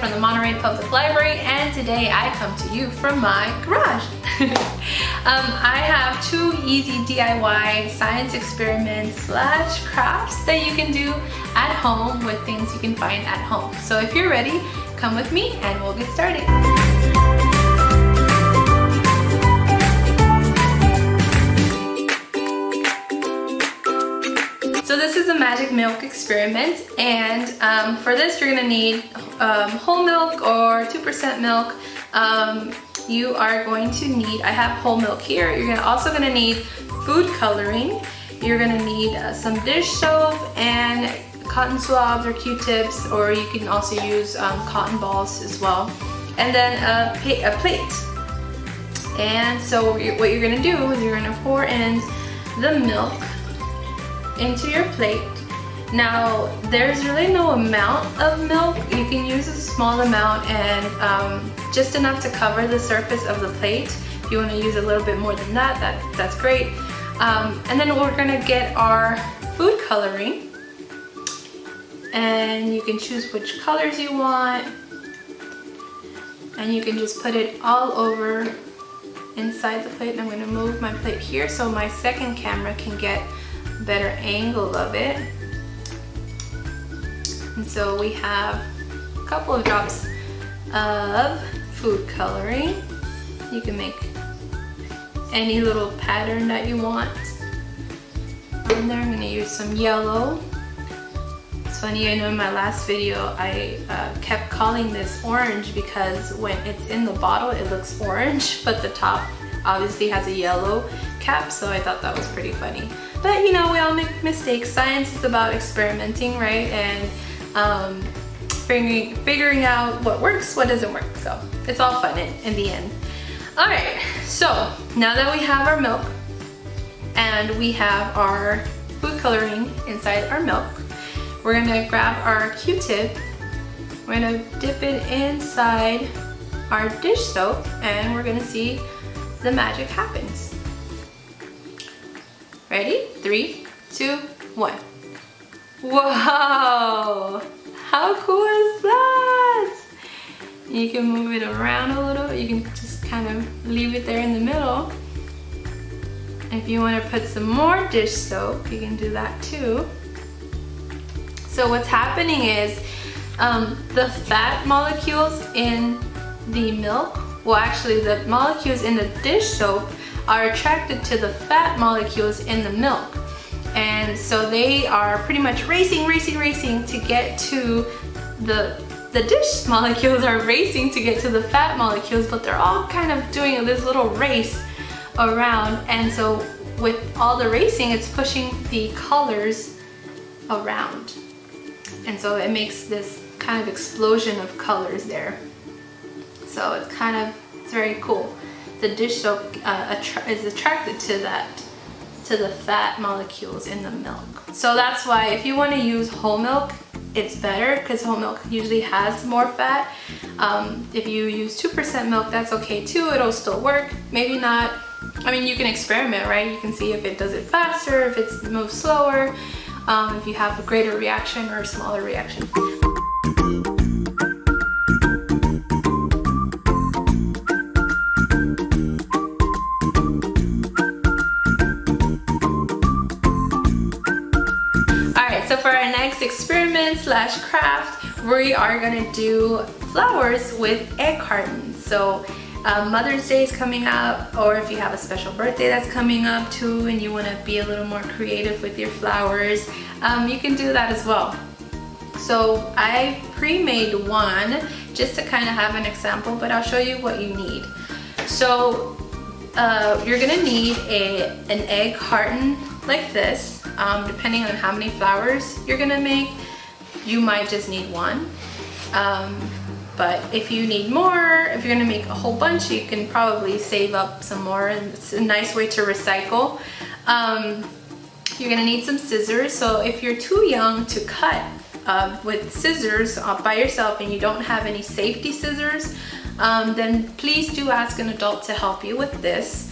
from the Monterey Public Library, and today I come to you from my garage. I have two easy DIY science experiments slash crafts that you can do at home with things you can find at home. So if you're ready, come with me and we'll get started. So this is a magic milk experiment, and for this you're gonna need whole milk or 2% milk. You are going to need, I have whole milk here. You're also gonna need food coloring. You're gonna need some dish soap and cotton swabs or Q-tips, or you can also use cotton balls as well. And then a plate. And so what you're gonna do is you're gonna pour in the milk into your plate. Now there's really no amount of milk. You can use a small amount and just enough to cover the surface of the plate. If you want to use a little bit more than that, that's great. And then we're gonna get our food coloring, and you can choose which colors you want, and you can just put it all over inside the plate. And I'm going to move my plate here so my second camera can get a better angle of it. And so we have a couple of drops of food coloring. You can make any little pattern that you want on there. I'm going to use some yellow. It's funny, I know in my last video I kept calling this orange because when it's in the bottle it looks orange, but the top obviously has a yellow cap, so I thought that was pretty funny. But you know, we all make mistakes. Science is about experimenting, right? And figuring out what works, what doesn't work. So it's all fun in the end. All right, so now that we have our milk and we have our food coloring inside our milk, we're gonna grab our Q-tip, we're gonna dip it inside our dish soap, and we're gonna see the magic happens. Ready? 3, 2, 1. Whoa! How cool is that? You can move it around a little. You can just kind of leave it there in the middle. If you want to put some more dish soap, you can do that too. So what's happening is the fat molecules in the milk, well actually the molecules in the dish soap are attracted to the fat molecules in the milk. And so they are pretty much racing to get to the dish molecules are racing to get to the fat molecules, but they're all kind of doing this little race around. And so with all the racing, it's pushing the colors around. And so it makes this kind of explosion of colors there. So it's very cool. The dish soap is attracted to the fat molecules in the milk. So that's why if you want to use whole milk, it's better because whole milk usually has more fat. If you use 2% milk, that's okay too. It'll still work. Maybe not. I mean, you can experiment, right? You can see if it does it faster, if it moves slower, if you have a greater reaction or a smaller reaction. So for our next experiment slash craft, we are gonna do flowers with egg cartons. So Mother's Day is coming up, or if you have a special birthday that's coming up too and you wanna be a little more creative with your flowers, you can do that as well. So I pre-made one just to kind of have an example, but I'll show you what you need. So you're gonna need an egg carton like this. Depending on how many flowers you're gonna make, you might just need one. But if you need more, if you're gonna make a whole bunch, you can probably save up some more, and it's a nice way to recycle. You're gonna need some scissors. So if you're too young to cut with scissors by yourself and you don't have any safety scissors, then please do ask an adult to help you with this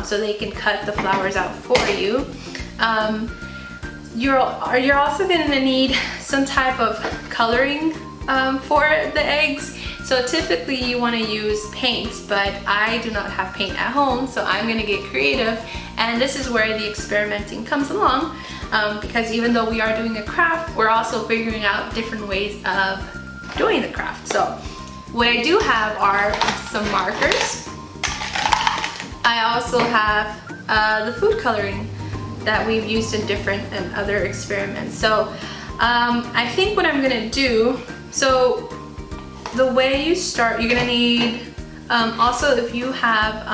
so they can cut the flowers out for you. You're also going to need some type of coloring for the eggs. So typically you want to use paint, but I do not have paint at home, so I'm gonna get creative, and this is where the experimenting comes along, because even though we are doing a craft, we're also figuring out different ways of doing the craft. So what I do have are some markers. I also have the food coloring that we've used in different and other experiments. So I think what I'm gonna do, so the way you start, you're gonna need, also if you have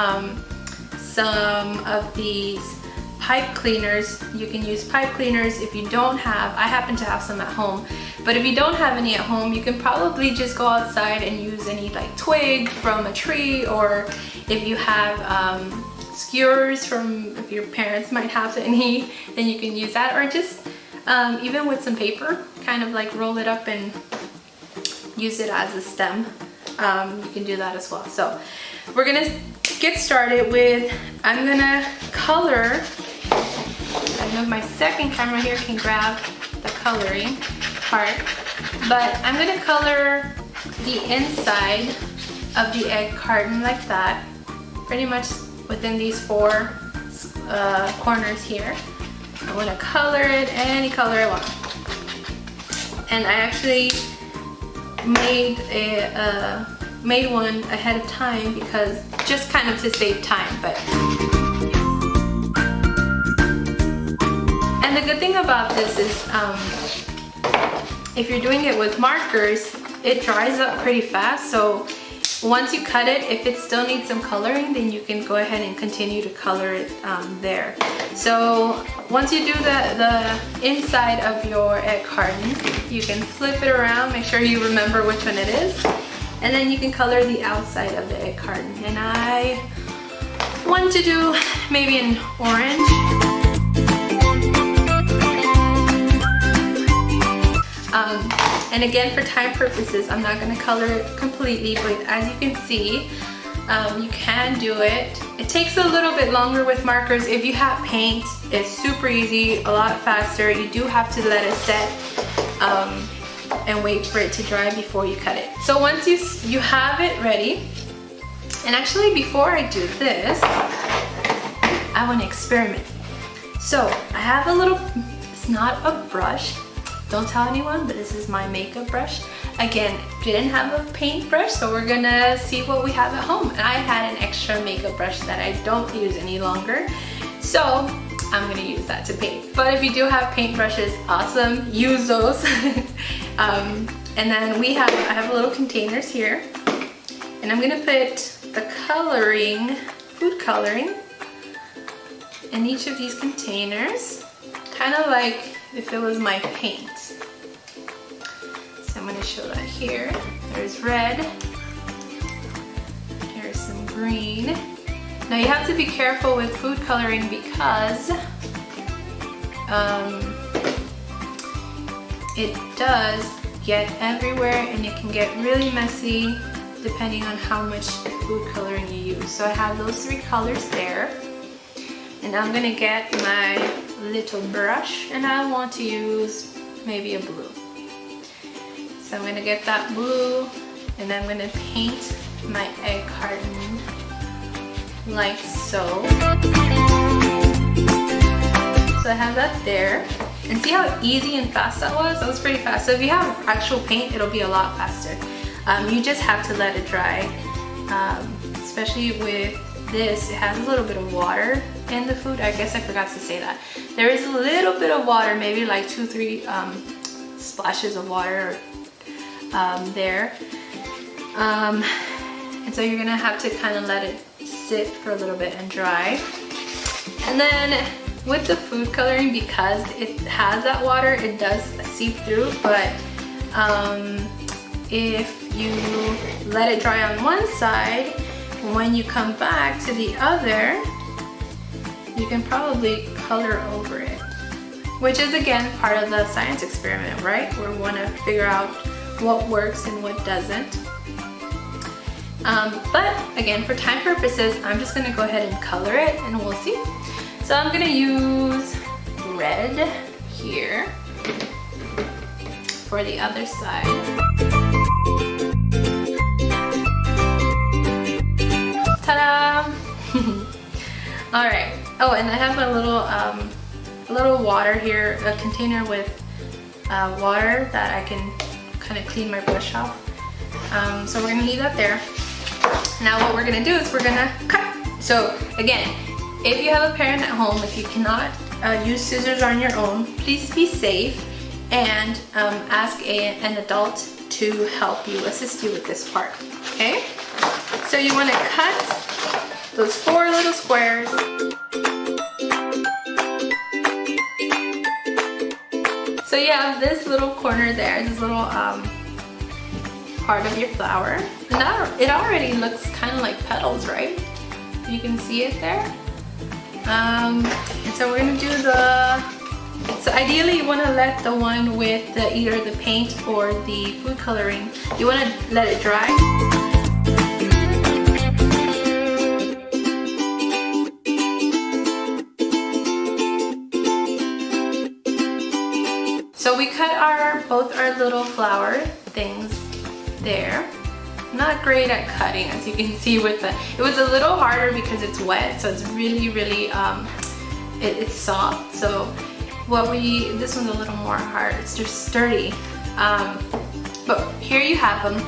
some of these pipe cleaners, you can use pipe cleaners. If you don't have, I happen to have some at home, but if you don't have any at home, you can probably just go outside and use any like twig from a tree, or if you have skewers from, if your parents might have any, then you can use that, or just even with some paper, kind of like roll it up and use it as a stem. You can do that as well. So we're gonna get started with, I'm gonna color, I know my second camera here can grab the coloring part, but I'm gonna color the inside of the egg carton like that, pretty much within these four corners here. I'm gonna color it any color I want. And I actually made one ahead of time, because just kind of to save time. But and the good thing about this is if you're doing it with markers, it dries up pretty fast. So once you cut it, if it still needs some coloring, then you can go ahead and continue to color it there. So once you do the inside of your egg carton, you can flip it around, make sure you remember which one it is, and then you can color the outside of the egg carton. And I want to do maybe an orange. And again, for time purposes, I'm not going to color it completely, but as you can see, you can do it. It takes a little bit longer with markers. If you have paint, it's super easy, a lot faster. You do have to let it set and wait for it to dry before you cut it. So once you have it ready, and actually before I do this, I want to experiment. So I have a little, it's not a brush, don't tell anyone, but this is my makeup brush. Again, didn't have a paintbrush, so we're gonna see what we have at home. And I had an extra makeup brush that I don't use any longer, so I'm gonna use that to paint. But if you do have paintbrushes, awesome, use those. And then I have little containers here, and I'm gonna put the coloring, food coloring, in each of these containers, kind of like if it was my paint. So I'm going to show that here. There's red. Here's some green. Now you have to be careful with food coloring, because it does get everywhere and it can get really messy depending on how much food coloring you use. So I have those three colors there. And I'm going to get my little brush, and I want to use maybe a blue. So I'm going to get that blue, and I'm going to paint my egg carton like so. So I have that there, and see how easy and fast that was? That was pretty fast. So if you have actual paint, it'll be a lot faster. You just have to let it dry, especially with this. It has a little bit of water in the food. I guess I forgot to say that. There is a little bit of water, maybe like 2-3 splashes of water there. And so you're gonna have to kind of let it sit for a little bit and dry. And then with the food coloring, because it has that water, it does seep through, but if you let it dry on one side, when you come back to the other, you can probably color over it, which is again part of the science experiment, right? Where we want to figure out what works and what doesn't. But again, for time purposes, I'm just going to go ahead and color it and we'll see. So I'm going to use red here for the other side. All right. Oh, and I have a little water here, a container with water that I can kind of clean my brush off. So we're gonna leave that there. Now what we're gonna do is we're gonna cut. So again, if you have a parent at home, if you cannot use scissors on your own, please be safe and ask an adult to help you, assist you with this part, okay? So you wanna cut those 4 little squares. So you have this little corner there, this little part of your flower. And it already looks kind of like petals, right? You can see it there. And so we're gonna do so ideally you wanna let the one with either the paint or the food coloring, you wanna let it dry. So we cut both our little flower things there. Not great at cutting, as you can see with it was a little harder because it's wet, so it's really, it's soft. So this one's a little more hard, it's just sturdy. But here you have them.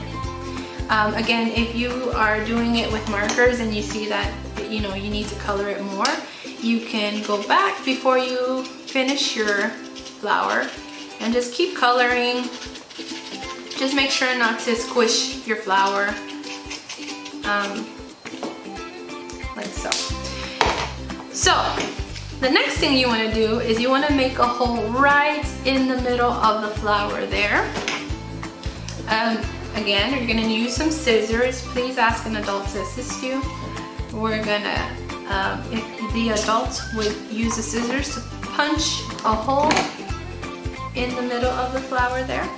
Again, if you are doing it with markers and you see that, you know, you need to color it more, you can go back before you finish your flower and just keep coloring. Just make sure not to squish your flower, like so. So, the next thing you want to do is you want to make a hole right in the middle of the flower there. Again, you're going to use some scissors. Please ask an adult to assist you. We're going to, if the adult would use the scissors to punch a hole in the middle of the flower there.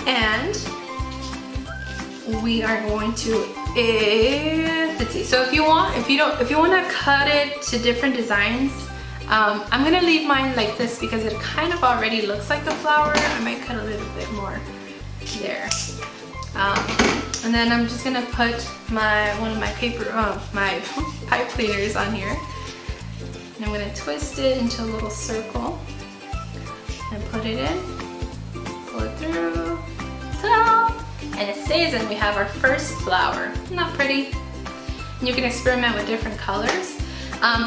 And we are going to, let's see. So if you want to cut it to different designs, I'm gonna leave mine like this because it kind of already looks like a flower. I might cut a little bit more there. And then I'm just gonna put one of my pipe cleaners on here. And I'm gonna twist it into a little circle and put it in. Pull it through. Ta-da! And it stays, and we have our first flower. Not pretty? And you can experiment with different colors.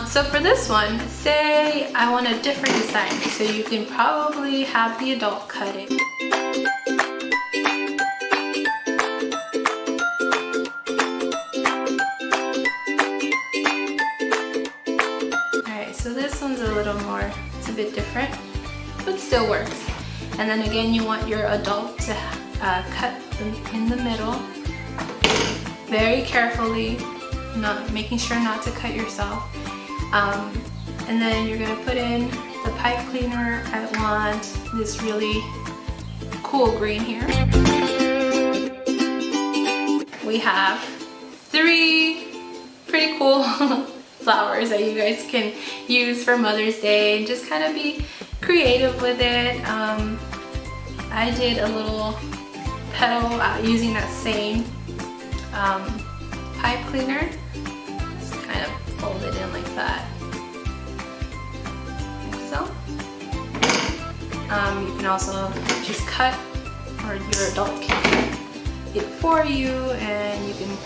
So for this one, say I want a different design, so you can probably have the adult cut it. Alright, so this one's a little more, it's a bit different, but still works. And then again, you want your adult to cut them in the middle, very carefully, making sure not to cut yourself. And then you're gonna put in the pipe cleaner. I want this really cool green here. We have 3 pretty cool flowers that you guys can use for Mother's Day and just kind of be creative with it. I did a little petal using that same pipe cleaner. Just kind of fold it in like that. Like so. You can also just cut, or your adult can cut it for you, and you can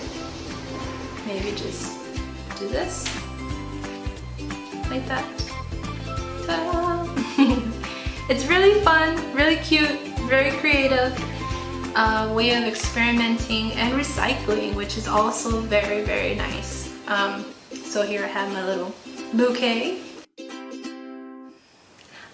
maybe just do this like that. Ta-da! It's really fun, really cute, very creative way of experimenting and recycling, which is also very, very nice. So here I have my little bouquet.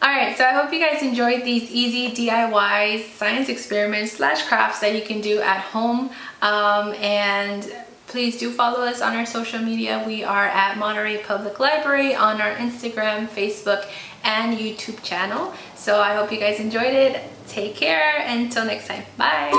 Alright, so I hope you guys enjoyed these easy DIY science experiments / crafts that you can do at home. And please do follow us on our social media. We are at Monterey Public Library on our Instagram, Facebook, and YouTube channel. So I hope you guys enjoyed it. Take care. Until next time. Bye.